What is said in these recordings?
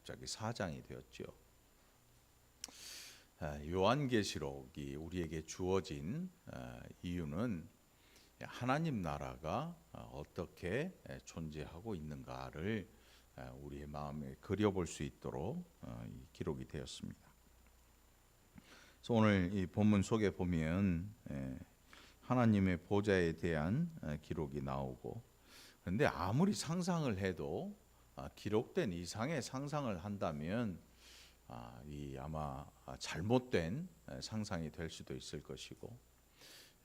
갑자기 4장이 되었죠. 요한계시록이 우리에게 주어진 이유는 하나님 나라가 어떻게 존재하고 있는가를 우리의 마음에 그려볼 수 있도록 기록이 되었습니다. 그래서 오늘 이 본문 속에 보면 하나님의 보좌에 대한 기록이 나오고, 그런데 아무리 상상을 해도 기록된 이상의 상상을 한다면 이 아마 잘못된 상상이 될 수도 있을 것이고,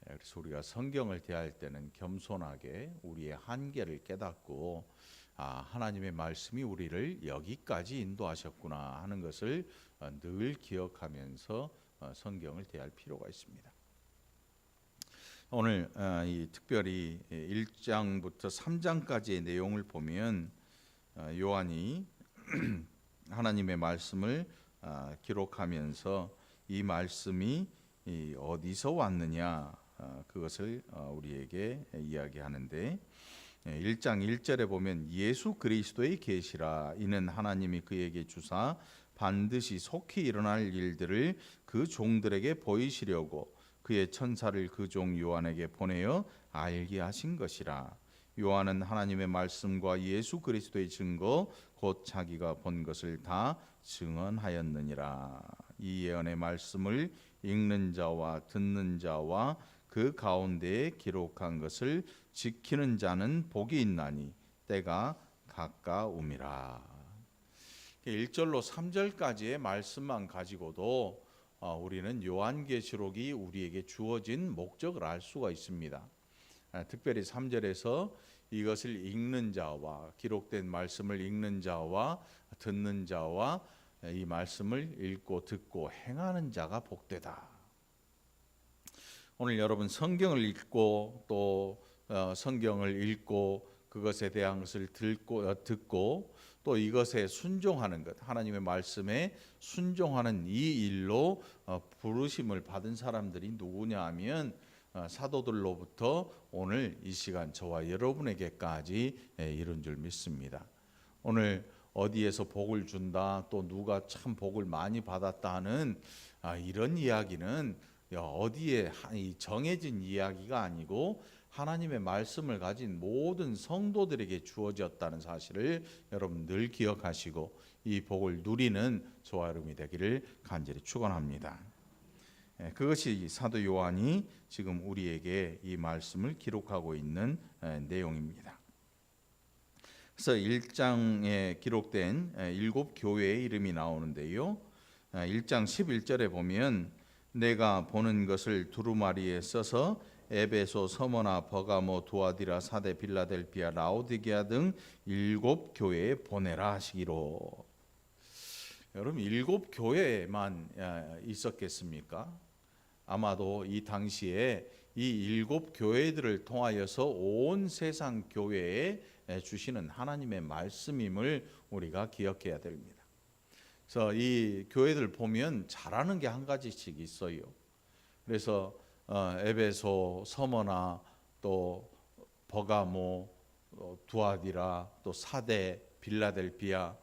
그래서 우리가 성경을 대할 때는 겸손하게 우리의 한계를 깨닫고 하나님의 말씀이 우리를 여기까지 인도하셨구나 하는 것을 늘 기억하면서 성경을 대할 필요가 있습니다. 오늘 특별히 1장부터 3장까지의 내용을 보면 요한이 하나님의 말씀을 기록하면서 이 말씀이 어디서 왔느냐 그것을 우리에게 이야기하는데, 1장 1절에 보면 예수 그리스도의 계시라, 이는 하나님이 그에게 주사 반드시 속히 일어날 일들을 그 종들에게 보이시려고 그의 천사를 그 종 요한에게 보내어 알게 하신 것이라. 요한은 하나님의 말씀과 예수 그리스도의 증거 곧 자기가 본 것을 다 증언하였느니라. 이 예언의 말씀을 읽는 자와 듣는 자와 그 가운데에 기록한 것을 지키는 자는 복이 있나니 때가 가까움이라. 1절로 3절까지의 말씀만 가지고도 우리는 요한계시록이 우리에게 주어진 목적을 알 수가 있습니다. 특별히 3절에서 이것을 읽는 자와, 기록된 말씀을 읽는 자와 듣는 자와 이 말씀을 읽고 듣고 행하는 자가 복되다. 오늘 여러분 성경을 읽고 또 성경을 읽고 그것에 대한 것을 듣고 또 이것에 순종하는 것, 하나님의 말씀에 순종하는 이 일로 부르심을 받은 사람들이 누구냐 하면 사도들로부터 오늘 이 시간 저와 여러분에게까지 이른 줄 믿습니다. 오늘 어디에서 복을 준다, 또 누가 참 복을 많이 받았다 하는 이런 이야기는 어디에 정해진 이야기가 아니고 하나님의 말씀을 가진 모든 성도들에게 주어졌다는 사실을 여러분 늘 기억하시고 이 복을 누리는 저와 여러분이 되기를 간절히 축원합니다. 그것이 사도 요한이 지금 우리에게 이 말씀을 기록하고 있는 내용입니다. 그래서 1장에 기록된 7교회의 이름이 나오는데요. 1장 11절에 보면 내가 보는 것을 두루마리에 써서 에베소, 서머나, 버가모, 두아디라, 사데, 빌라델비아, 라오디게아 등 7교회에 보내라 하시기로. 여러분 7교회만 있었겠습니까? 아마도 이 당시에 이 7교회들을 통하여서 온 세상 교회에 주시는 하나님의 말씀임을 우리가 기억해야 됩니다. 그래서 이 교회들 보면 잘하는 게 한 가지씩 있어요. 그래서 에베소, 서머나, 또 버가모, 두아디라, 또 사데, 빌라델비아,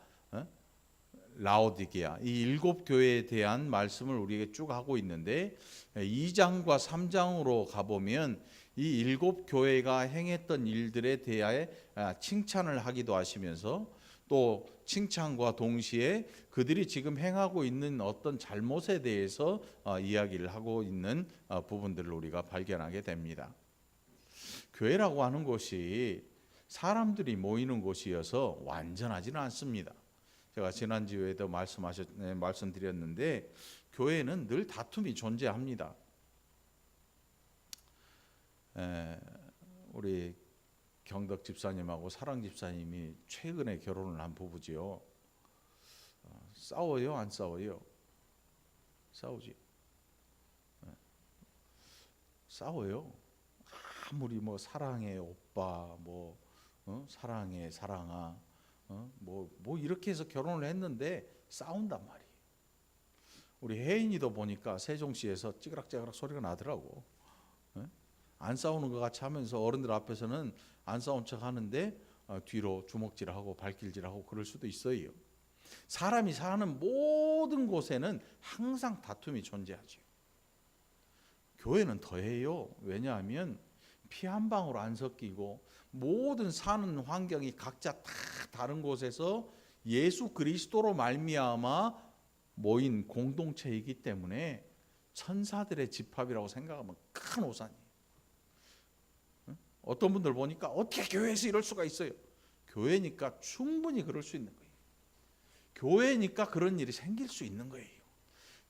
라오디게아, 이 7교회에 대한 말씀을 우리에게 쭉 하고 있는데 2장과 3장으로 가보면 이 7교회가 행했던 일들에 대하여 칭찬을 하기도 하시면서 또 칭찬과 동시에 그들이 지금 행하고 있는 어떤 잘못에 대해서 이야기를 하고 있는 부분들을 우리가 발견하게 됩니다. 교회라고 하는 곳이 사람들이 모이는 곳이어서 완전하지는 않습니다. 제가 지난주에도 말씀드렸는데 교회는 늘 다툼이 존재합니다. 우리 경덕 집사님하고 사랑 집사님이 최근에 결혼을 한 부부지요. 싸워요, 안 싸워요? 싸우지. 싸워요. 아무리 뭐 사랑해 오빠, 뭐 사랑해 사랑아, 뭐 이렇게 해서 결혼을 했는데 싸운단 말이에요. 우리 혜인이도 보니까 세종시에서 찌그락찌그락 소리가 나더라고. 안 싸우는 것 같이 하면서 어른들 앞에서는 안 싸운 척 하는데 뒤로 주먹질하고 발길질하고 그럴 수도 있어요. 사람이 사는 모든 곳에는 항상 다툼이 존재하죠. 교회는 더해요. 왜냐하면 피 한 방울 안 섞이고 모든 사는 환경이 각자 다 다른 곳에서 예수 그리스도로 말미암아 모인 공동체이기 때문에 천사들의 집합이라고 생각하면 큰 오산이에요. 어떤 분들 보니까 어떻게 교회에서 이럴 수가 있어요? 교회니까 충분히 그럴 수 있는 거예요. 교회니까 그런 일이 생길 수 있는 거예요.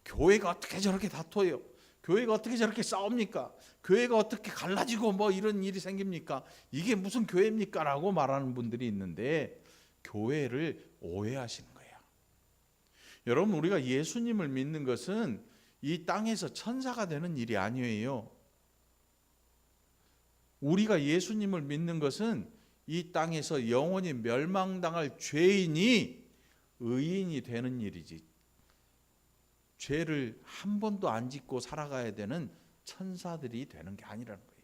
교회가 어떻게 저렇게 다퉈요? 교회가 어떻게 저렇게 싸웁니까? 교회가 어떻게 갈라지고 뭐 이런 일이 생깁니까? 이게 무슨 교회입니까? 라고 말하는 분들이 있는데 교회를 오해하시는 거예요. 여러분, 우리가 예수님을 믿는 것은 이 땅에서 천사가 되는 일이 아니에요. 우리가 예수님을 믿는 것은 이 땅에서 영원히 멸망당할 죄인이 의인이 되는 일이지, 죄를 한 번도 안 짓고 살아가야 되는 천사들이 되는 게 아니라는 거예요.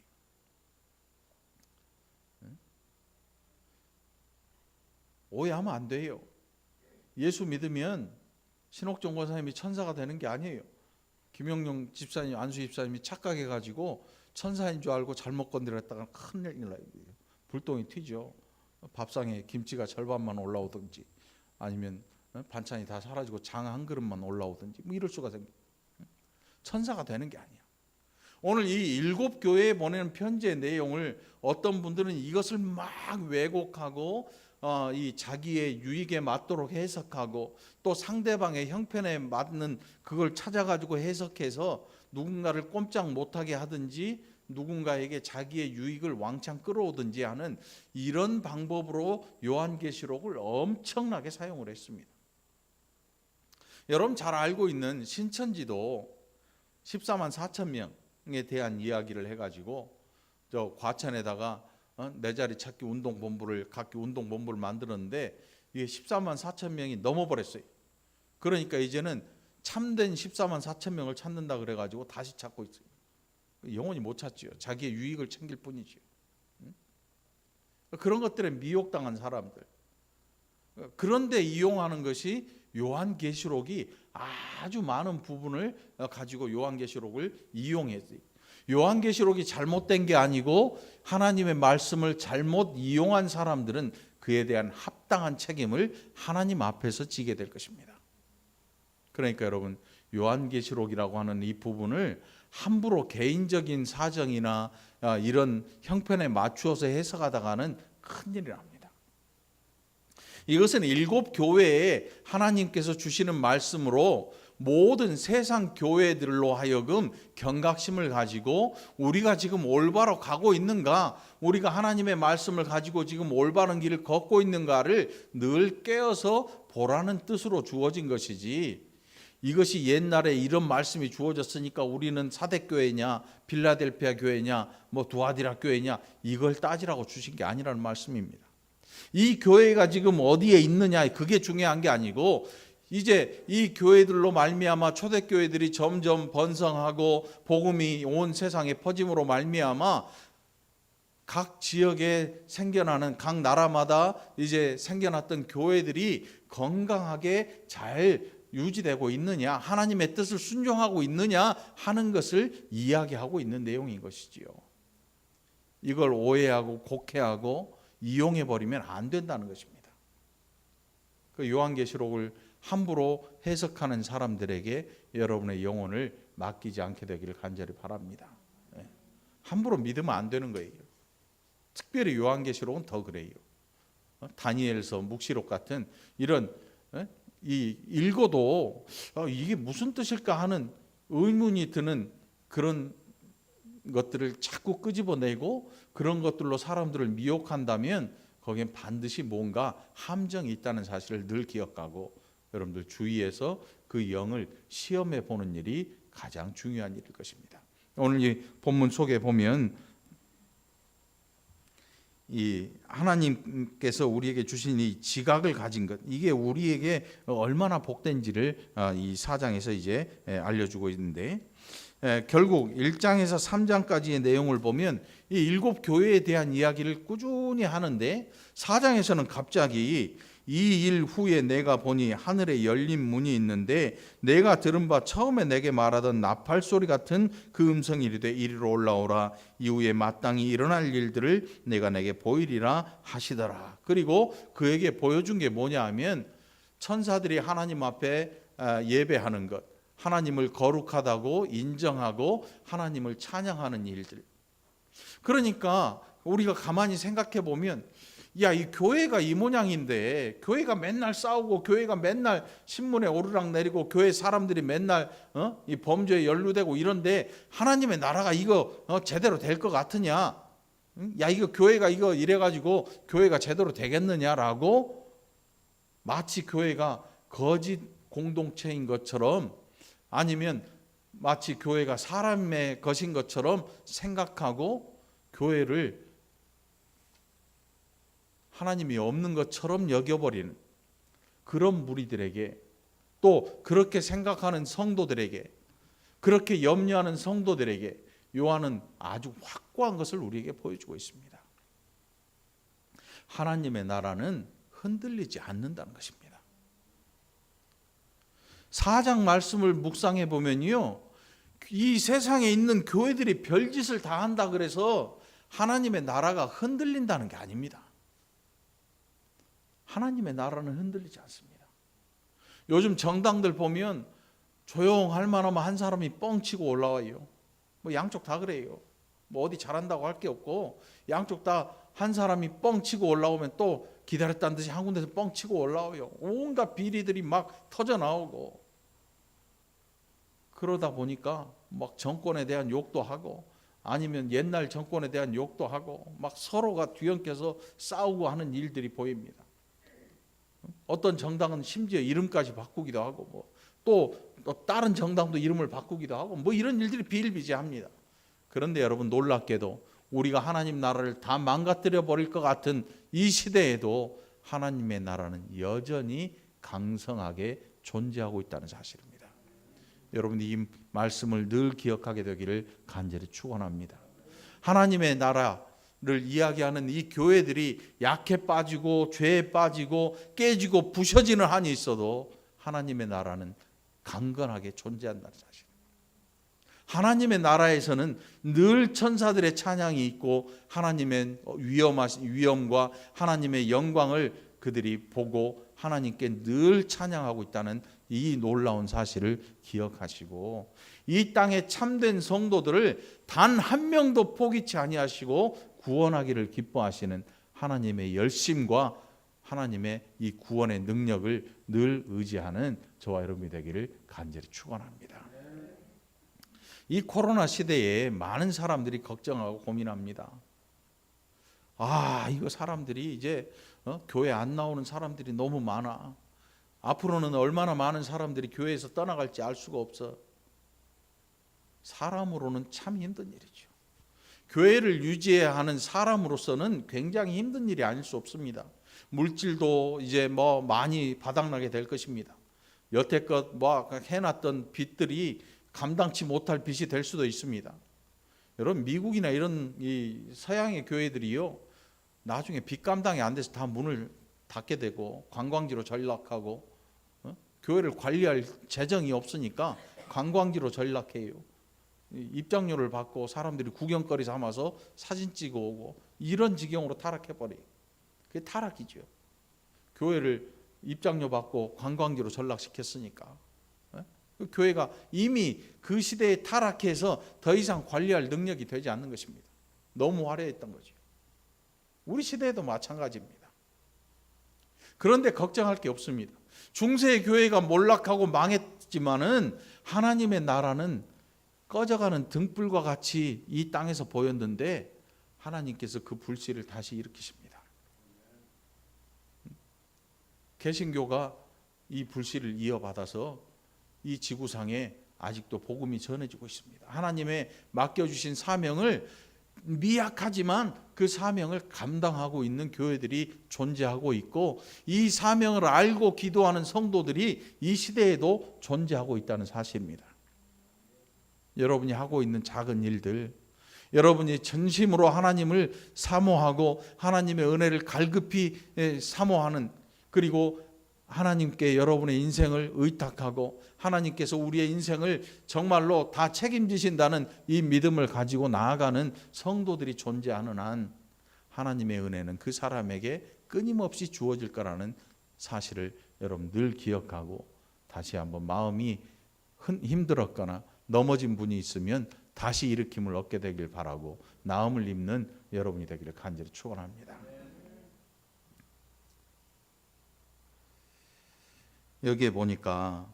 오해하면 안 돼요. 예수 믿으면 신옥정 권사님이 천사가 되는 게 아니에요. 김영룡 집사님, 안수 집사님이 착각해가지고 천사인 줄 알고 잘못 건드렸다가 큰일 나요. 불똥이 튀죠. 밥상에 김치가 절반만 올라오든지 아니면 반찬이 다 사라지고 장 한 그릇만 올라오든지 뭐 이럴 수가 생겨요. 천사가 되는 게 아니야. 오늘 이 7교회에 보내는 편지의 내용을 어떤 분들은 이것을 막 왜곡하고 이 자기의 유익에 맞도록 해석하고 또 상대방의 형편에 맞는 그걸 찾아가지고 해석해서 누군가를 꼼짝 못하게 하든지 누군가에게 자기의 유익을 왕창 끌어오든지 하는 이런 방법으로 요한계시록을 엄청나게 사용을 했습니다. 여러분 잘 알고 있는 신천지도 14만 4천 명에 대한 이야기를 해가지고 저 과천에다가 내 자리 찾기 운동본부를 각기 운동본부를 만들었는데 이게 14만 4천 명이 넘어버렸어요. 그러니까 이제는 참된 14만 4천 명을 찾는다 그래가지고 다시 찾고 있어요. 영원히 못 찾지요. 자기의 유익을 챙길 뿐이지요. 그런 것들에 미혹당한 사람들. 그런데 이용하는 것이 요한계시록이 아주 많은 부분을 가지고 요한계시록을 이용했어요. 요한계시록이 잘못된 게 아니고 하나님의 말씀을 잘못 이용한 사람들은 그에 대한 합당한 책임을 하나님 앞에서 지게 될 것입니다. 그러니까 여러분, 요한계시록이라고 하는 이 부분을 함부로 개인적인 사정이나 이런 형편에 맞추어서 해석하다가는 큰일이랍니다. 이것은 7교회에 하나님께서 주시는 말씀으로 모든 세상 교회들로 하여금 경각심을 가지고 우리가 지금 올바로 가고 있는가, 우리가 하나님의 말씀을 가지고 지금 올바른 길을 걷고 있는가를 늘 깨어서 보라는 뜻으로 주어진 것이지, 이것이 옛날에 이런 말씀이 주어졌으니까 우리는 사대교회냐 빌라델피아 교회냐 뭐 두아디라 교회냐 이걸 따지라고 주신 게 아니라는 말씀입니다. 이 교회가 지금 어디에 있느냐 그게 중요한 게 아니고, 이제 이 교회들로 말미암아 초대교회들이 점점 번성하고 복음이 온 세상에 퍼짐으로 말미암아 각 지역에 생겨나는, 각 나라마다 이제 생겨났던 교회들이 건강하게 잘 유지되고 있느냐, 하나님의 뜻을 순종하고 있느냐 하는 것을 이야기하고 있는 내용인 것이지요. 이걸 오해하고 곡해하고 이용해버리면 안 된다는 것입니다. 그 요한계시록을 함부로 해석하는 사람들에게 여러분의 영혼을 맡기지 않게 되기를 간절히 바랍니다. 함부로 믿으면 안 되는 거예요. 특별히 요한계시록은 더 그래요. 다니엘서, 묵시록 같은 이런 이 읽어도 이게 무슨 뜻일까 하는 의문이 드는 그런 것들을 자꾸 끄집어내고 그런 것들로 사람들을 미혹한다면 거기엔 반드시 뭔가 함정이 있다는 사실을 늘 기억하고 여러분들 주의해서 그 영을 시험해 보는 일이 가장 중요한 일일 것입니다. 오늘 이 본문 속에 보면 이 하나님께서 우리에게 주신 이 지각을 가진 것, 이게 우리에게 얼마나 복된지를 이 4장에서 이제 알려주고 있는데, 결국 1장에서 3장까지의 내용을 보면 이 7교회에 대한 이야기를 꾸준히 하는데 4장에서는 갑자기 이 일 후에 내가 보니 하늘에 열린 문이 있는데 내가 들은 바 처음에 내게 말하던 나팔 소리 같은 그 음성이 이르되 이리로 올라오라. 이후에 마땅히 일어날 일들을 내가 내게 보이리라 하시더라. 그리고 그에게 보여준 게 뭐냐 하면 천사들이 하나님 앞에 예배하는 것, 하나님을 거룩하다고 인정하고 하나님을 찬양하는 일들. 그러니까 우리가 가만히 생각해 보면 야, 이 교회가 이 모양인데, 교회가 맨날 싸우고, 교회가 맨날 신문에 오르락 내리고, 교회 사람들이 맨날 이 범죄에 연루되고 이런데 하나님의 나라가 이거 제대로 될 것 같으냐? 야, 이거 교회가 이거 이래가지고 교회가 제대로 되겠느냐라고 마치 교회가 거짓 공동체인 것처럼, 아니면 마치 교회가 사람의 것인 것처럼 생각하고 교회를 하나님이 없는 것처럼 여겨버리는 그런 무리들에게, 또 그렇게 생각하는 성도들에게, 그렇게 염려하는 성도들에게 요한은 아주 확고한 것을 우리에게 보여주고 있습니다. 하나님의 나라는 흔들리지 않는다는 것입니다. 4장 말씀을 묵상해 보면요, 이 세상에 있는 교회들이 별짓을 다 한다 그래서 하나님의 나라가 흔들린다는 게 아닙니다. 하나님의 나라는 흔들리지 않습니다. 요즘 정당들 보면 조용할 만하면 한 사람이 뻥치고 올라와요. 뭐 양쪽 다 그래요. 뭐 어디 잘한다고 할 게 없고 양쪽 다 한 사람이 뻥치고 올라오면 또 기다렸다는 듯이 한 군데서 뻥치고 올라와요. 온갖 비리들이 막 터져 나오고, 그러다 보니까 막 정권에 대한 욕도 하고, 아니면 옛날 정권에 대한 욕도 하고, 막 서로가 뒤엉켜서 싸우고 하는 일들이 보입니다. 어떤 정당은 심지어 이름까지 바꾸기도 하고, 또 다른 정당도 이름을 바꾸기도 하고, 뭐 이런 일들이 비일비재합니다. 그런데 여러분, 놀랍게도 우리가 하나님 나라를 다 망가뜨려 버릴 것 같은 이 시대에도 하나님의 나라는 여전히 강성하게 존재하고 있다는 사실입니다. 여러분이 이 말씀을 늘 기억하게 되기를 간절히 축원합니다. 하나님의 나라를 이야기하는 이 교회들이 약해 빠지고 죄에 빠지고 깨지고 부셔지는 한이 있어도 하나님의 나라는 강건하게 존재한다는 사실. 하나님의 나라에서는 늘 천사들의 찬양이 있고 하나님의 위엄과 하나님의 영광을 그들이 보고 하나님께 늘 찬양하고 있다는 이 놀라운 사실을 기억하시고, 이 땅의 참된 성도들을 단 한 명도 포기치 아니하시고 구원하기를 기뻐하시는 하나님의 열심과 하나님의 이 구원의 능력을 늘 의지하는 저와 여러분이 되기를 간절히 축원합니다. 이 코로나 시대에 많은 사람들이 걱정하고 고민합니다. 이거 사람들이 이제 교회 안 나오는 사람들이 너무 많아. 앞으로는 얼마나 많은 사람들이 교회에서 떠나갈지 알 수가 없어. 사람으로는 참 힘든 일이죠. 교회를 유지해야 하는 사람으로서는 굉장히 힘든 일이 아닐 수 없습니다. 물질도 이제 뭐 많이 바닥나게 될 것입니다. 여태껏 뭐 해놨던 빚들이 감당치 못할 빚이 될 수도 있습니다. 여러분, 미국이나 이런 이 서양의 교회들이요, 나중에 빚 감당이 안 돼서 다 문을 닫게 되고 관광지로 전락하고, 교회를 관리할 재정이 없으니까 관광지로 전락해요. 입장료를 받고 사람들이 구경거리 삼아서 사진 찍어 오고, 이런 지경으로 타락해버려요. 그게 타락이죠. 교회를 입장료 받고 관광지로 전락시켰으니까. 교회가 이미 그 시대에 타락해서 더 이상 관리할 능력이 되지 않는 것입니다. 너무 화려했던 거죠. 우리 시대에도 마찬가지입니다. 그런데 걱정할 게 없습니다. 중세의 교회가 몰락하고 망했지만은 하나님의 나라는 꺼져가는 등불과 같이 이 땅에서 보였는데 하나님께서 그 불씨를 다시 일으키십니다. 개신교가 이 불씨를 이어받아서 이 지구상에 아직도 복음이 전해지고 있습니다. 하나님의 맡겨주신 사명을, 미약하지만 그 사명을 감당하고 있는 교회들이 존재하고 있고, 이 사명을 알고 기도하는 성도들이 이 시대에도 존재하고 있다는 사실입니다. 여러분이 하고 있는 작은 일들, 여러분이 진심으로 하나님을 사모하고 하나님의 은혜를 갈급히 사모하는 그리고 하나님께 여러분의 인생을 의탁하고 하나님께서 우리의 인생을 정말로 다 책임지신다는 이 믿음을 가지고 나아가는 성도들이 존재하는 한 하나님의 은혜는 그 사람에게 끊임없이 주어질 거라는 사실을 여러분 늘 기억하고, 다시 한번 마음이 힘들었거나 넘어진 분이 있으면 다시 일으킴을 얻게 되길 바라고 나음을 입는 여러분이 되기를 간절히 축원합니다. 여기에 보니까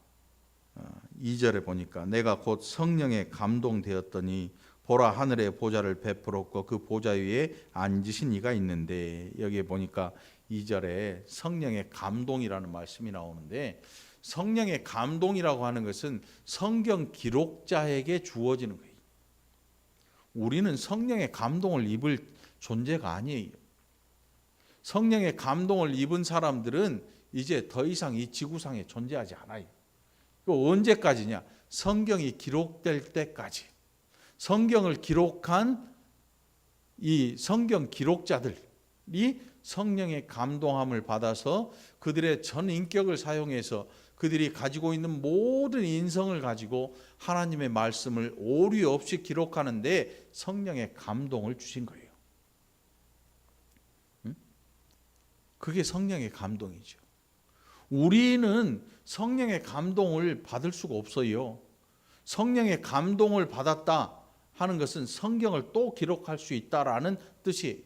2절에 보니까 내가 곧 성령에 감동되었더니 보라 하늘의 보좌를 베풀었고 그 보좌 위에 앉으신 이가 있는데, 여기에 보니까 2절에 성령의 감동이라는 말씀이 나오는데, 성령의 감동이라고 하는 것은 성경 기록자에게 주어지는 거예요. 우리는 성령의 감동을 입을 존재가 아니에요. 성령의 감동을 입은 사람들은 이제 더 이상 이 지구상에 존재하지 않아요. 언제까지냐? 성경이 기록될 때까지. 성경을 기록한 이 성경 기록자들이 성령의 감동함을 받아서 그들의 전 인격을 사용해서 그들이 가지고 있는 모든 인성을 가지고 하나님의 말씀을 오류 없이 기록하는데 성령의 감동을 주신 거예요. 그게 성령의 감동이죠. 우리는 성령의 감동을 받을 수가 없어요. 성령의 감동을 받았다 하는 것은 성경을 또 기록할 수 있다라는 뜻이에요.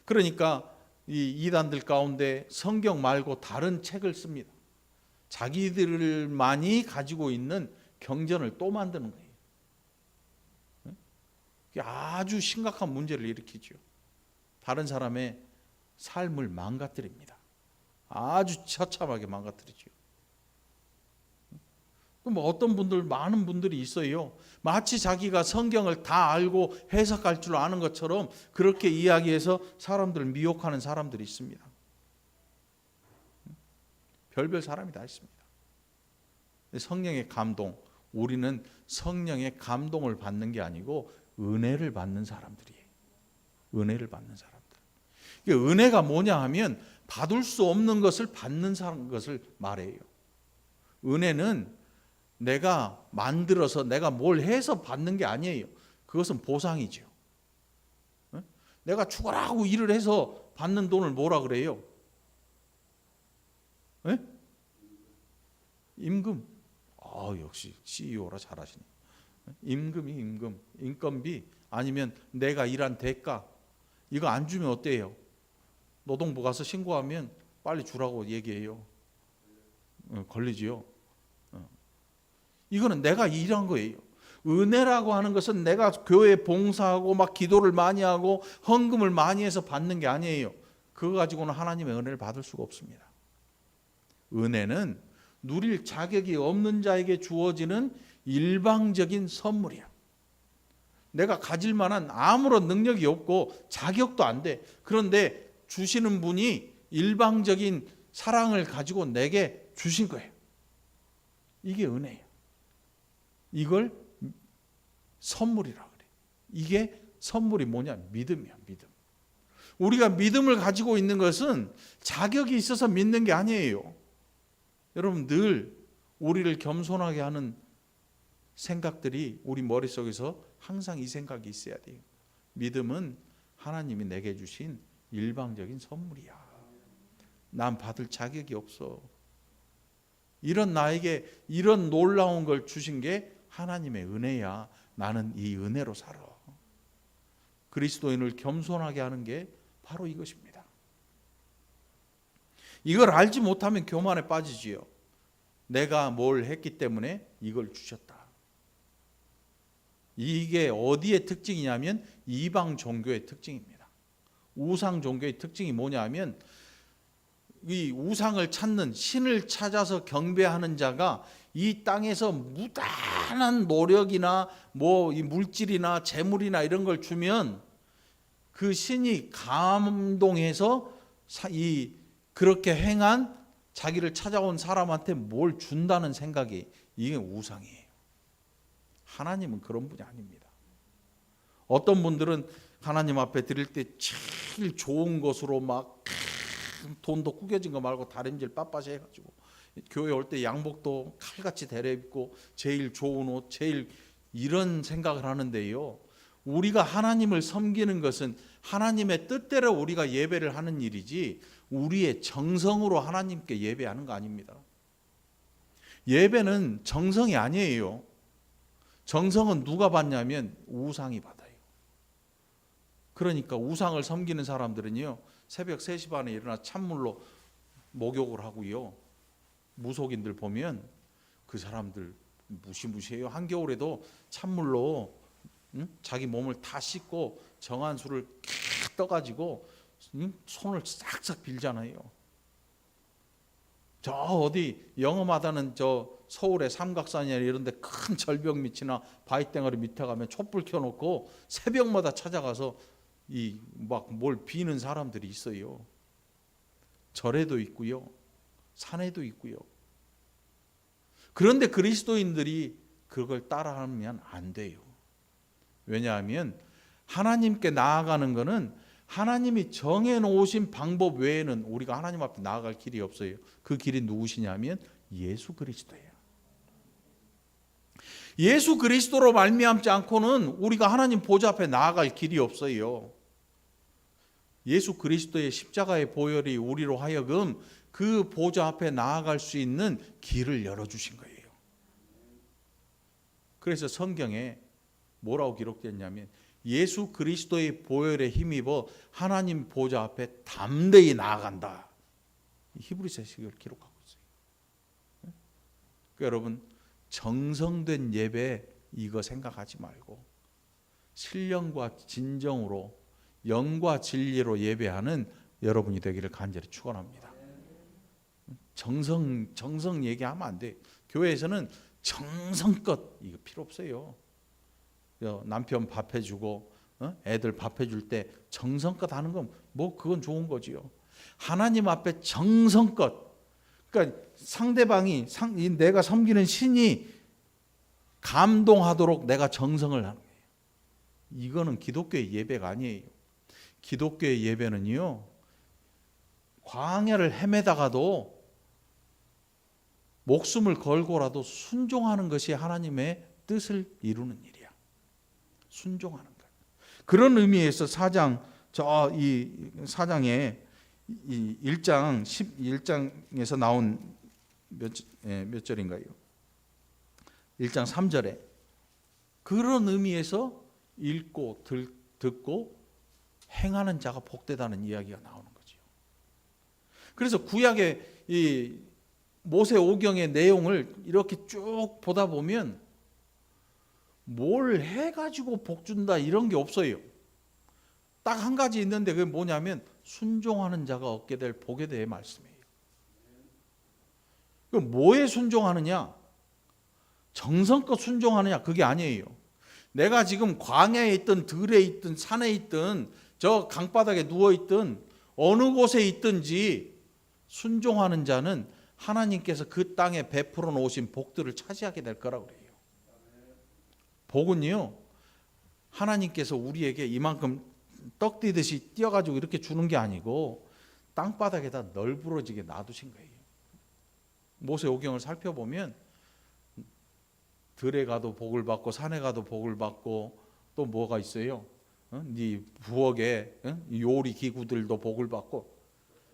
그러니까 이 이단들 가운데 성경 말고 다른 책을 씁니다. 자기들만이 가지고 있는 경전을 또 만드는 거예요. 이게 아주 심각한 문제를 일으키죠. 다른 사람의 삶을 망가뜨립니다. 아주 처참하게 망가뜨리죠. 뭐 어떤 분들, 많은 분들이 있어요. 마치 자기가 성경을 다 알고 해석할 줄 아는 것처럼 그렇게 이야기해서 사람들을 미혹하는 사람들이 있습니다. 별별 사람이 다 있습니다. 성령의 감동, 우리는 성령의 감동을 받는 게 아니고 은혜를 받는 사람들이에요. 은혜를 받는 사람들. 은혜가 뭐냐 하면 받을 수 없는 것을 받는 것을 말해요. 은혜는 내가 만들어서 내가 뭘 해서 받는 게 아니에요. 그것은 보상이죠. 내가 죽으라고 일을 해서 받는 돈을 뭐라 그래요? 임금. 역시 CEO라 잘하시네. 임금, 인건비 아니면 내가 일한 대가, 이거 안 주면 어때요? 노동부 가서 신고하면 빨리 주라고 얘기해요. 걸리지요. 이거는 내가 일한 거예요. 은혜라고 하는 것은 내가 교회에 봉사하고 막 기도를 많이 하고 헌금을 많이 해서 받는 게 아니에요. 그거 가지고는 하나님의 은혜를 받을 수가 없습니다. 은혜는 누릴 자격이 없는 자에게 주어지는 일방적인 선물이야. 내가 가질 만한 아무런 능력이 없고 자격도 안 돼. 그런데 주시는 분이 일방적인 사랑을 가지고 내게 주신 거예요. 이게 은혜예요. 이걸 선물이라고 그래. 이게 선물이 뭐냐? 믿음이야, 믿음. 우리가 믿음을 가지고 있는 것은 자격이 있어서 믿는 게 아니에요. 여러분, 늘 우리를 겸손하게 하는 생각들이 우리 머릿속에서 항상 이 생각이 있어야 돼요. 믿음은 하나님이 내게 주신 일방적인 선물이야. 난 받을 자격이 없어. 이런 나에게 이런 놀라운 걸 주신 게 하나님의 은혜야. 나는 이 은혜로 살아. 그리스도인을 겸손하게 하는 게 바로 이것입니다. 이걸 알지 못하면 교만에 빠지지요. 내가 뭘 했기 때문에 이걸 주셨다. 이게 어디의 특징이냐면 이방 종교의 특징입니다. 우상 종교의 특징이 뭐냐면 이 우상을 찾는, 신을 찾아서 경배하는 자가 이 땅에서 무단한 노력이나 뭐 이 물질이나 재물이나 이런 걸 주면 그 신이 감동해서 그렇게 행한 자기를 찾아온 사람한테 뭘 준다는 생각이, 이게 우상이에요. 하나님은 그런 분이 아닙니다. 어떤 분들은 하나님 앞에 드릴 때 제일 좋은 것으로 막 돈도 구겨진 거 말고 다림질 빳빳이 해가지고 교회 올 때 양복도 칼같이 대려입고 제일 좋은 옷, 제일 이런 생각을 하는데요. 우리가 하나님을 섬기는 것은 하나님의 뜻대로 우리가 예배를 하는 일이지 우리의 정성으로 하나님께 예배하는 거 아닙니다. 예배는 정성이 아니에요. 정성은 누가 받냐면 우상이 받아요. 그러니까 우상을 섬기는 사람들은요, 새벽 3시 반에 일어나 찬물로 목욕을 하고요, 무속인들 보면 그 사람들 무시무시해요. 한겨울에도 찬물로 자기 몸을 다 씻고 정한 술을 캬 떠가지고 손을 싹싹 빌잖아요. 저 어디 영험하다는 저 서울의 삼각산이나 이런 데 큰 절벽 밑이나 바위덩어리 밑에 가면 촛불 켜놓고 새벽마다 찾아가서 이 막 뭘 비는 사람들이 있어요. 절에도 있고요, 산에도 있고요. 그런데 그리스도인들이 그걸 따라하면 안 돼요. 왜냐하면 하나님께 나아가는 것은 하나님이 정해놓으신 방법 외에는 우리가 하나님 앞에 나아갈 길이 없어요. 그 길이 누구시냐면 예수 그리스도예요. 예수 그리스도로 말미암지 않고는 우리가 하나님 보좌 앞에 나아갈 길이 없어요. 예수 그리스도의 십자가의 보혈이 우리로 하여금 그 보좌 앞에 나아갈 수 있는 길을 열어주신 거예요. 그래서 성경에 뭐라고 기록됐냐면 예수 그리스도의 보혈에 힘입어 하나님 보좌 앞에 담대히 나아간다. 히브리서를 기록하고 있어요. 그러니까 여러분, 정성된 예배 이거 생각하지 말고 신령과 진정으로 영과 진리로 예배하는 여러분이 되기를 간절히 축원합니다. 정성 얘기하면 안 돼. 교회에서는 정성껏 이거 필요 없어요. 남편 밥 해주고 애들 밥 해줄 때 정성껏 하는 건 뭐 그건 좋은 거지요. 하나님 앞에 정성껏, 그러니까 상대방이 내가 섬기는 신이 감동하도록 내가 정성을 하는 거예요. 이거는 기독교의 예배가 아니에요. 기독교의 예배는요, 광야를 헤매다가도 목숨을 걸고라도 순종하는 것이 하나님의 뜻을 이루는 일이야. 순종하는 것. 그런 의미에서 4장 이 4장에 이 1장 11장에서 나온 몇 절인가요? 1장 3절에 그런 의미에서 읽고 듣고 행하는 자가 복되다는 이야기가 나오는 거죠. 그래서 구약의 이 모세 오경의 내용을 이렇게 쭉 보다 보면 뭘 해가지고 복 준다 이런 게 없어요. 딱 한 가지 있는데 그게 뭐냐면 순종하는 자가 얻게 될 복에 대해 말씀이에요. 그럼 뭐에 순종하느냐? 정성껏 순종하느냐? 그게 아니에요. 내가 지금 광야에 있든 들에 있든 산에 있든 저 강바닥에 누워 있든 어느 곳에 있든지 순종하는 자는 하나님께서 그 땅에 베풀어 놓으신 복들을 차지하게 될 거라고 그래요. 복은요, 하나님께서 우리에게 이만큼 떡 띠듯이 띄어가지고 이렇게 주는 게 아니고 땅바닥에다 널브러지게 놔두신 거예요. 모세 오경을 살펴보면 들에 가도 복을 받고 산에 가도 복을 받고 또 뭐가 있어요? 네 부엌에 요리 기구들도 복을 받고,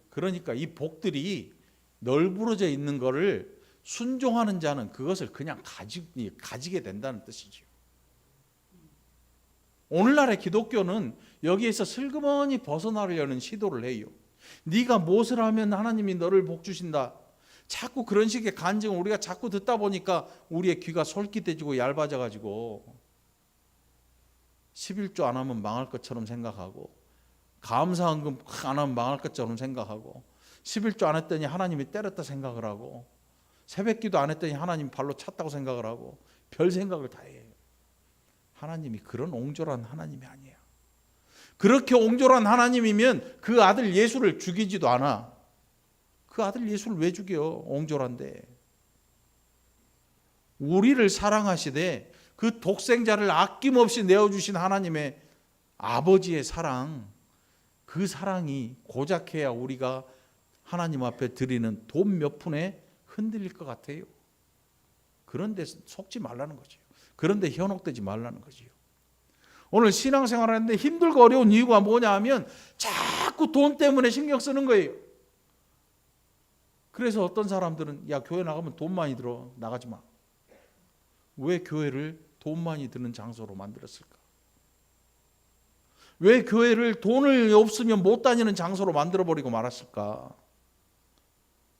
그러니까 이 복들이 널브러져 있는 거를 순종하는 자는 그것을 그냥 가지게 된다는 뜻이죠. 오늘날의 기독교는 여기에서 슬그머니 벗어나려는 시도를 해요. 네가 무엇을 하면 하나님이 너를 복 주신다. 자꾸 그런 식의 간증을 우리가 자꾸 듣다 보니까 우리의 귀가 솔깃해지고 얇아져가지고 11조 안 하면 망할 것처럼 생각하고, 감사헌금 안 하면 망할 것처럼 생각하고, 11조 안 했더니 하나님이 때렸다 생각을 하고, 새벽기도 안 했더니 하나님 발로 찼다고 생각을 하고, 별 생각을 다 해요. 하나님이 그런 옹졸한 하나님이 아니에요. 그렇게 옹졸한 하나님이면 그 아들 예수를 죽이지도 않아. 그 아들 예수를 왜 죽여? 옹졸한데. 우리를 사랑하시되 그 독생자를 아낌없이 내어주신 하나님의 아버지의 사랑, 그 사랑이 고작해야 우리가 하나님 앞에 드리는 돈 몇 푼에 흔들릴 것 같아요. 그런데 속지 말라는 거죠. 그런데 현혹되지 말라는 거지요. 오늘 신앙생활하는데 힘들고 어려운 이유가 뭐냐 하면 자꾸 돈 때문에 신경 쓰는 거예요. 그래서 어떤 사람들은 야, 교회 나가면 돈 많이 들어, 나가지 마. 왜 교회를 돈 많이 드는 장소로 만들었을까? 왜 교회를 돈을 없으면 못 다니는 장소로 만들어버리고 말았을까?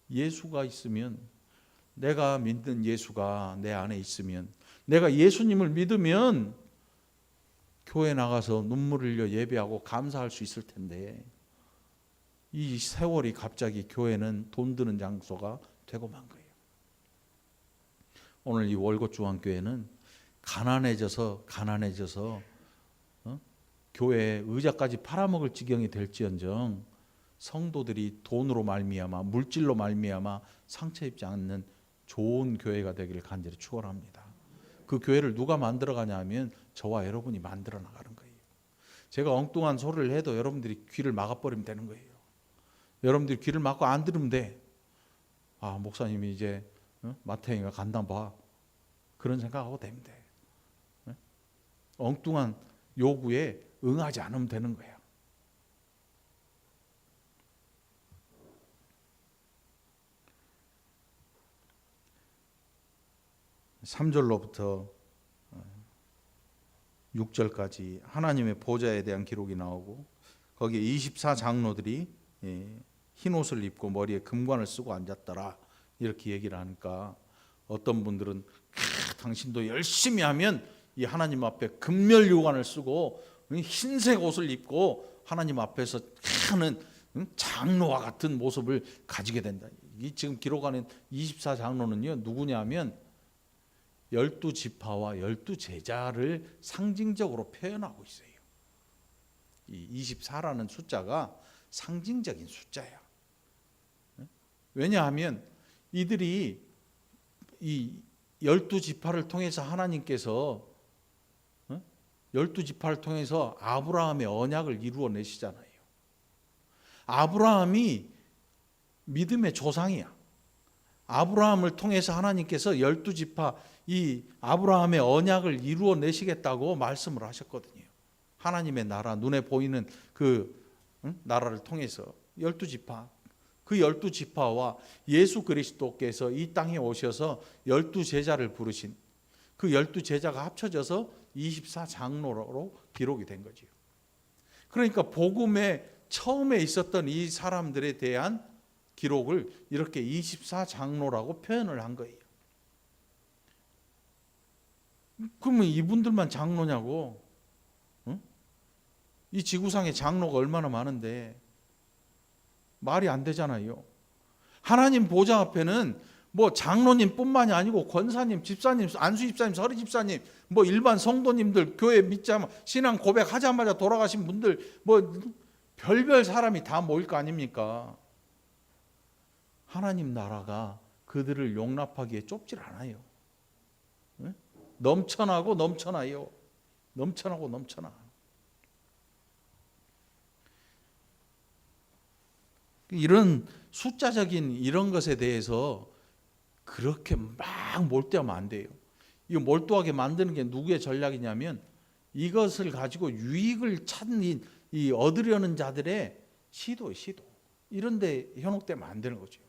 예수가 있으면, 내가 믿는 예수가 내 안에 있으면, 내가 예수님을 믿으면 교회 나가서 눈물 흘려 예배하고 감사할 수 있을 텐데, 이 세월이 갑자기 교회는 돈 드는 장소가 되고 만 거예요. 오늘 이 월곶중앙교회는 가난해져서 교회 의자까지 팔아먹을 지경이 될지언정 성도들이 돈으로 말미암아, 물질로 말미암아 상처 입지 않는 좋은 교회가 되기를 간절히 축원합니다. 그 교회를 누가 만들어가냐 하면 저와 여러분이 만들어 나가는 거예요. 제가 엉뚱한 소리를 해도 여러분들이 귀를 막아버리면 되는 거예요. 여러분들이 귀를 막고 안 들으면 돼. 아, 목사님이 이제 마태인가 간다 봐. 그런 생각하고 되면 돼. 엉뚱한 요구에 응하지 않으면 되는 거야. (3절로부터) 6절까지 하나님의 보좌에 대한 기록이 나오고, 거기에 24장로들이 흰 옷을 입고 머리에 금관을 쓰고 앉았더라, 이렇게 얘기를 하니까 어떤 분들은 당신도 열심히 하면 이 하나님 앞에 금멸요관을 쓰고 흰색 옷을 입고 하나님 앞에서 하는 장로와 같은 모습을 가지게 된다. 이 지금 기록하는 24장로는요 누구냐면 12지파와 12제자를 상징적으로 표현하고 있어요. 이 24라는 숫자가 상징적인 숫자야. 왜냐하면 이들이 이 12지파를 통해서 하나님께서 12지파를 통해서 아브라함의 언약을 이루어내시잖아요. 아브라함이 믿음의 조상이야. 아브라함을 통해서 하나님께서 12지파 이 아브라함의 언약을 이루어내시겠다고 말씀을 하셨거든요. 하나님의 나라, 눈에 보이는 그 나라를 통해서 12지파, 그 12지파와 예수 그리스도께서 이 땅에 오셔서 12제자를 부르신 그 12제자가 합쳐져서 24장로로 기록이 된 거죠. 그러니까 복음의 처음에 있었던 이 사람들에 대한 기록을 이렇게 24장로라고 표현을 한 거예요. 그러면 이분들만 장로냐고? 이 지구상에 장로가 얼마나 많은데 말이 안 되잖아요. 하나님 보좌 앞에는 뭐 장로님뿐만이 아니고 권사님, 집사님, 안수 집사님, 서리 집사님, 뭐 일반 성도님들, 교회 믿자 신앙 고백하자마자 돌아가신 분들, 뭐 별별 사람이 다 모일 거 아닙니까? 하나님 나라가 그들을 용납하기에 좁질 않아요. 넘쳐나고 넘쳐나요. 넘쳐나고 넘쳐나. 이런 숫자적인 이런 것에 대해서 그렇게 막 몰두하면 안 돼요. 이거 몰두하게 만드는 게 누구의 전략이냐면 이것을 가지고 유익을 찾는 이 얻으려는 자들의 시도예요, 시도. 이런 데 현혹되면 안 되는 거죠.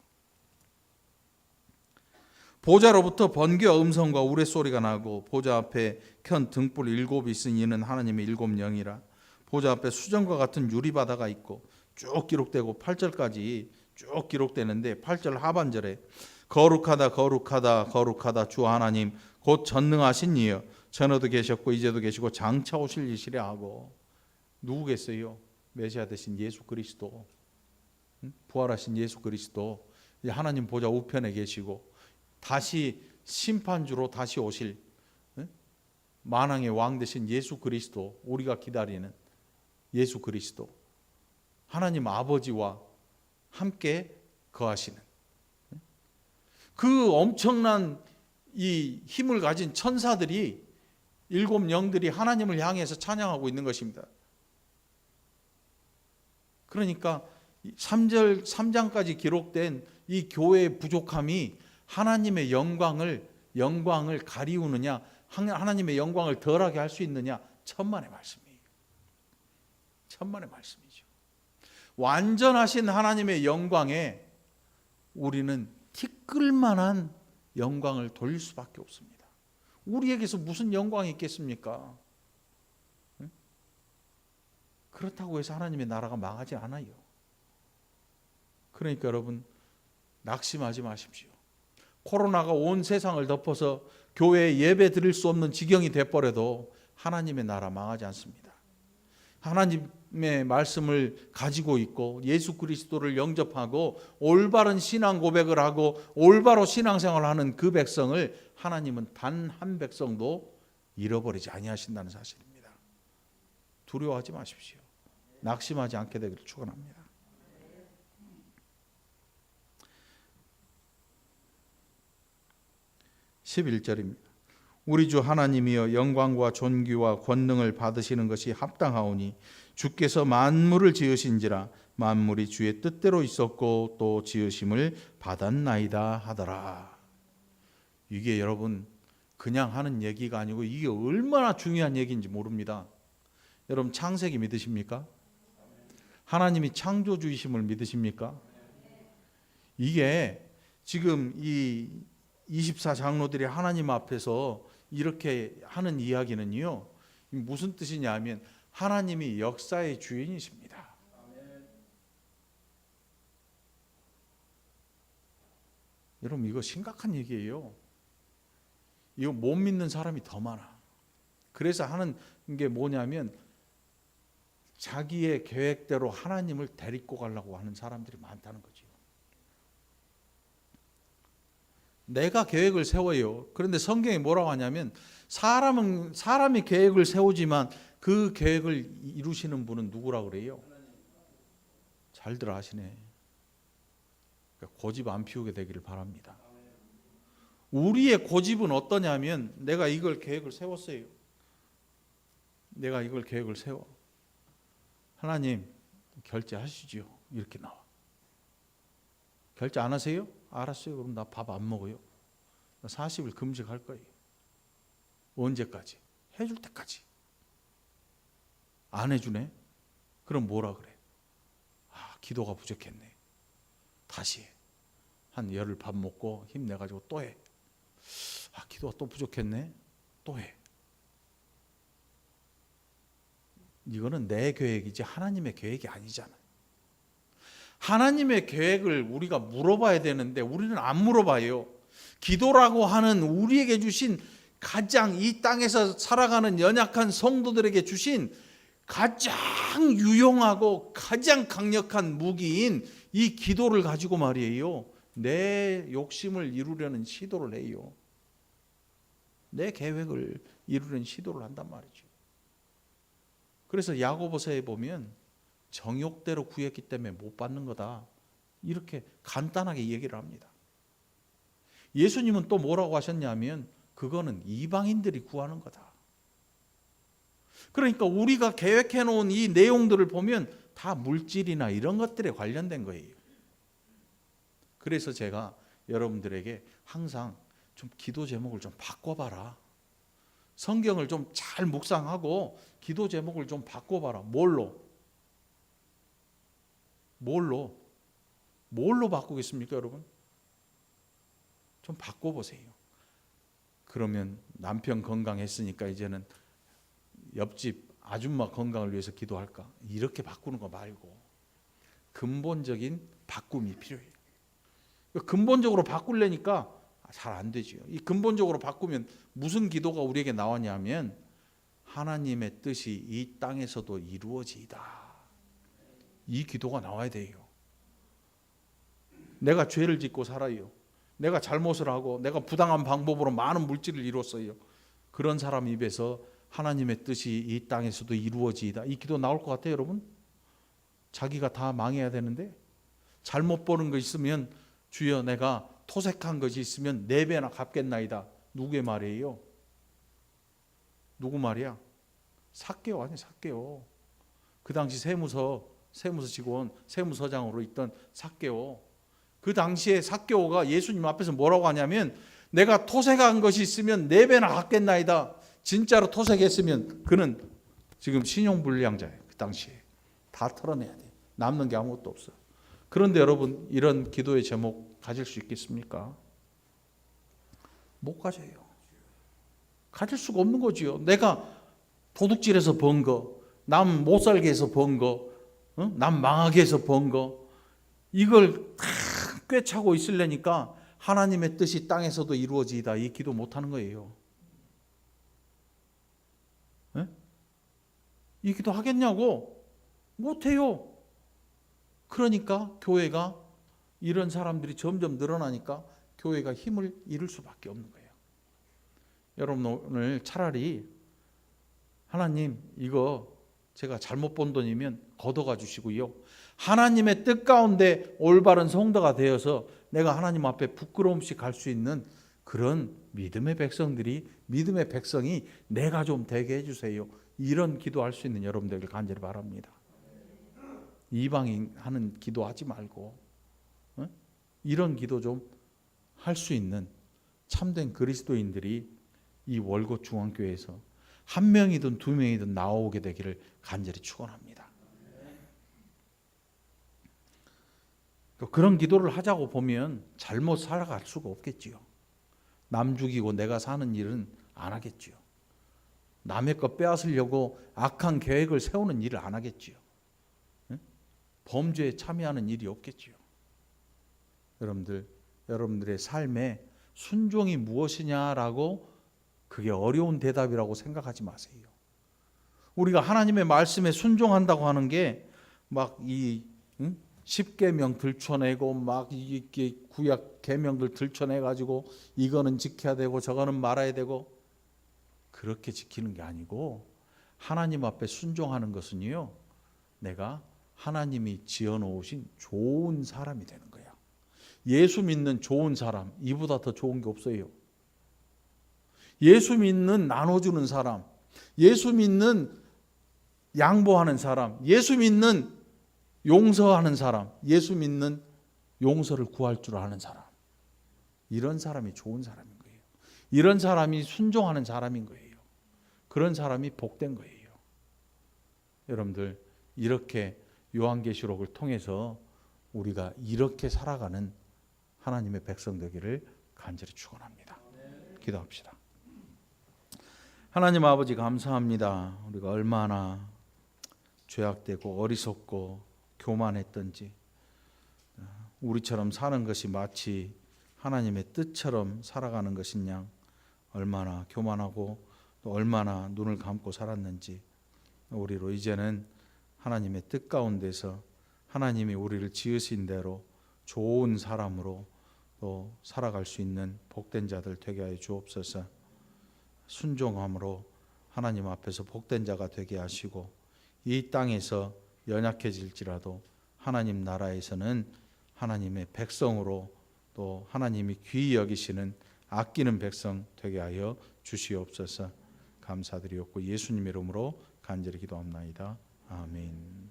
보좌로부터 번개와 음성과 우레소리가 나고 보좌 앞에 켠 등불 7이 있으니 이는 하나님의 7 영이라. 보좌 앞에 수정과 같은 유리바다가 있고 쭉 기록되고 8절까지 쭉 기록되는데 8절 하반절에 거룩하다 거룩하다 거룩하다 주 하나님 곧 전능하신 이여 전에도 계셨고 이제도 계시고 장차 오실 이시라 하고. 누구겠어요? 메시아 되신 예수 그리스도, 부활하신 예수 그리스도, 하나님 보좌 우편에 계시고 다시 심판주로 다시 오실 만왕의 왕 되신 예수 그리스도, 우리가 기다리는 예수 그리스도, 하나님 아버지와 함께 거하시는 그 엄청난 이 힘을 가진 천사들이 7 영들이 하나님을 향해서 찬양하고 있는 것입니다. 그러니까 3절 3장까지 기록된 이 교회의 부족함이 하나님의 영광을 가리우느냐, 하나님의 영광을 덜하게 할 수 있느냐, 천만의 말씀이에요. 천만의 말씀이죠. 완전하신 하나님의 영광에 우리는 티끌만한 영광을 돌릴 수밖에 없습니다. 우리에게서 무슨 영광이 있겠습니까? 그렇다고 해서 하나님의 나라가 망하지 않아요. 그러니까 여러분, 낙심하지 마십시오. 코로나가 온 세상을 덮어서 교회에 예배 드릴 수 없는 지경이 돼버려도 하나님의 나라 망하지 않습니다. 하나님의 말씀을 가지고 있고 예수 그리스도를 영접하고 올바른 신앙 고백을 하고 올바로 신앙생활을 하는 그 백성을 하나님은 단 한 백성도 잃어버리지 아니하신다는 사실입니다. 두려워하지 마십시오. 낙심하지 않게 되기를 축원합니다. 11절입니다. 우리 주 하나님이여 영광과 존귀와 권능을 받으시는 것이 합당하오니 주께서 만물을 지으신지라 만물이 주의 뜻대로 있었고 또 지으심을 받았나이다 하더라. 이게 여러분 그냥 하는 얘기가 아니고 이게 얼마나 중요한 얘기인지 모릅니다. 여러분 창세기 믿으십니까? 하나님이 창조주이심을 믿으십니까? 이게 지금 이 24장로들이 하나님 앞에서 이렇게 하는 이야기는요, 무슨 뜻이냐 하면 하나님이 역사의 주인이십니다. 여러분 이거 심각한 얘기예요. 이거 못 믿는 사람이 더 많아. 그래서 하는 게 뭐냐면 자기의 계획대로 하나님을 데리고 가려고 하는 사람들이 많다는 거죠. 내가 계획을 세워요. 그런데 성경이 뭐라고 하냐면 사람이 계획을 세우지만 그 계획을 이루시는 분은 누구라고 그래요? 잘들 아시네. 그러니까 고집 안 피우게 되기를 바랍니다. 우리의 고집은 어떠냐면 내가 이걸 계획을 세웠어요. 내가 이걸 계획을 세워. 하나님 결제하시지요. 이렇게 나와. 결제 안 하세요? 알았어요. 그럼 나 밥 안 먹어요. 나 40일 금식할 거예요. 언제까지? 해줄 때까지. 안 해주네? 그럼 뭐라 그래? 기도가 부족했네. 다시 해. 한 열흘 밥 먹고 힘내가지고 또 해. 기도가 또 부족했네. 또 해. 이거는 내 계획이지 하나님의 계획이 아니잖아. 하나님의 계획을 우리가 물어봐야 되는데 우리는 안 물어봐요. 기도라고 하는 우리에게 주신 가장 이 땅에서 살아가는 연약한 성도들에게 주신 가장 유용하고 가장 강력한 무기인 이 기도를 가지고 말이에요. 내 욕심을 이루려는 시도를 해요. 내 계획을 이루려는 시도를 한단 말이죠. 그래서 야고보서에 보면 정욕대로 구했기 때문에 못 받는 거다. 이렇게 간단하게 얘기를 합니다. 예수님은 또 뭐라고 하셨냐면 그거는 이방인들이 구하는 거다. 그러니까 우리가 계획해 놓은 이 내용들을 보면 다 물질이나 이런 것들에 관련된 거예요. 그래서 제가 여러분들에게 항상 좀 기도 제목을 좀 바꿔봐라. 성경을 좀 잘 묵상하고 기도 제목을 좀 바꿔봐라. 뭘로 바꾸겠습니까, 여러분? 좀 바꿔보세요. 그러면 남편 건강했으니까 이제는 옆집 아줌마 건강을 위해서 기도할까? 이렇게 바꾸는 거 말고 근본적인 바꿈이 필요해요. 근본적으로 바꾸려니까 잘 안 되죠. 이 근본적으로 바꾸면 무슨 기도가 우리에게 나왔냐면 하나님의 뜻이 이 땅에서도 이루어지이다. 이 기도가 나와야 돼요. 내가 죄를 짓고 살아요. 내가 잘못을 하고 내가 부당한 방법으로 많은 물질을 이뤘어요. 그런 사람 입에서 하나님의 뜻이 이 땅에서도 이루어지이다. 이 기도 나올 것 같아요, 여러분? 자기가 다 망해야 되는데 잘못 보는 거 있으면 주여 내가 토색한 것이 있으면 4배나 갚겠나이다. 누구의 말이에요? 누구 말이야? 삭개오 아니야, 삭개오. 그 당시 세무서 세무서 직원, 세무서장으로 있던 삭개오. 그 당시에 삭개오가 예수님 앞에서 뭐라고 하냐면 내가 토색한 것이 있으면 4배나 갚겠나이다. 진짜로 토색했으면 그는 지금 신용불량자예요. 그 당시에 다 털어내야 돼. 남는 게 아무것도 없어. 그런데 여러분 이런 기도의 제목 가질 수 있겠습니까? 못 가져요. 가질 수가 없는 거지요. 내가 도둑질해서 번 거, 남 못 살게 해서 번 거, 남 망하게 해서 번 거, 이걸 다 꿰차고 있으려니까 하나님의 뜻이 땅에서도 이루어지이다. 이 기도 못하는 거예요. 네? 이 기도 하겠냐고? 못해요. 그러니까 교회가 이런 사람들이 점점 늘어나니까 교회가 힘을 잃을 수밖에 없는 거예요. 여러분 오늘 차라리 하나님 이거 제가 잘못 본 돈이면 걷어가 주시고요. 하나님의 뜻 가운데 올바른 성도가 되어서 내가 하나님 앞에 부끄러움 없이 갈 수 있는 그런 믿음의 백성이 내가 좀 되게 해주세요. 이런 기도할 수 있는 여러분들에게 간절히 바랍니다. 이방인 하는 기도하지 말고 이런 기도 좀 할 수 있는 참된 그리스도인들이 이 월곶 중앙교회에서 1명이든 2명이든 나오게 되기를 간절히 축원합니다. 그런 기도를 하자고 보면 잘못 살아갈 수가 없겠지요. 남 죽이고 내가 사는 일은 안 하겠지요. 남의 것 빼앗으려고 악한 계획을 세우는 일을 안 하겠지요. 범죄에 참여하는 일이 없겠지요. 여러분들의 삶에 순종이 무엇이냐라고 그게 어려운 대답이라고 생각하지 마세요. 우리가 하나님의 말씀에 순종한다고 하는 게 막 이 10계명 들춰내고 막 이게 구약 계명들 들춰내 가지고 이거는 지켜야 되고 저거는 말아야 되고 그렇게 지키는 게 아니고 하나님 앞에 순종하는 것은요. 내가 하나님이 지어 놓으신 좋은 사람이 되는 거예요. 예수 믿는 좋은 사람, 이보다 더 좋은 게 없어요. 예수 믿는 나눠주는 사람, 예수 믿는 양보하는 사람, 예수 믿는 용서하는 사람, 예수 믿는 용서를 구할 줄 아는 사람, 이런 사람이 좋은 사람인 거예요. 이런 사람이 순종하는 사람인 거예요. 그런 사람이 복된 거예요. 여러분들 이렇게 요한계시록을 통해서 우리가 이렇게 살아가는 하나님의 백성 되기를 간절히 축원합니다. 기도합시다. 하나님 아버지 감사합니다. 우리가 얼마나 죄악되고 어리석고 교만했던지 우리처럼 사는 것이 마치 하나님의 뜻처럼 살아가는 것인 양 얼마나 교만하고 또 얼마나 눈을 감고 살았는지 우리로 이제는 하나님의 뜻 가운데서 하나님이 우리를 지으신 대로 좋은 사람으로 또 살아갈 수 있는 복된 자들 되게 하여 주옵소서. 순종함으로 하나님 앞에서 복된 자가 되게 하시고 이 땅에서 연약해질지라도 하나님 나라에서는 하나님의 백성으로 또 하나님이 귀히 여기시는 아끼는 백성 되게 하여 주시옵소서. 감사드리옵고 예수님의 이름으로 간절히 기도합나이다. 아멘.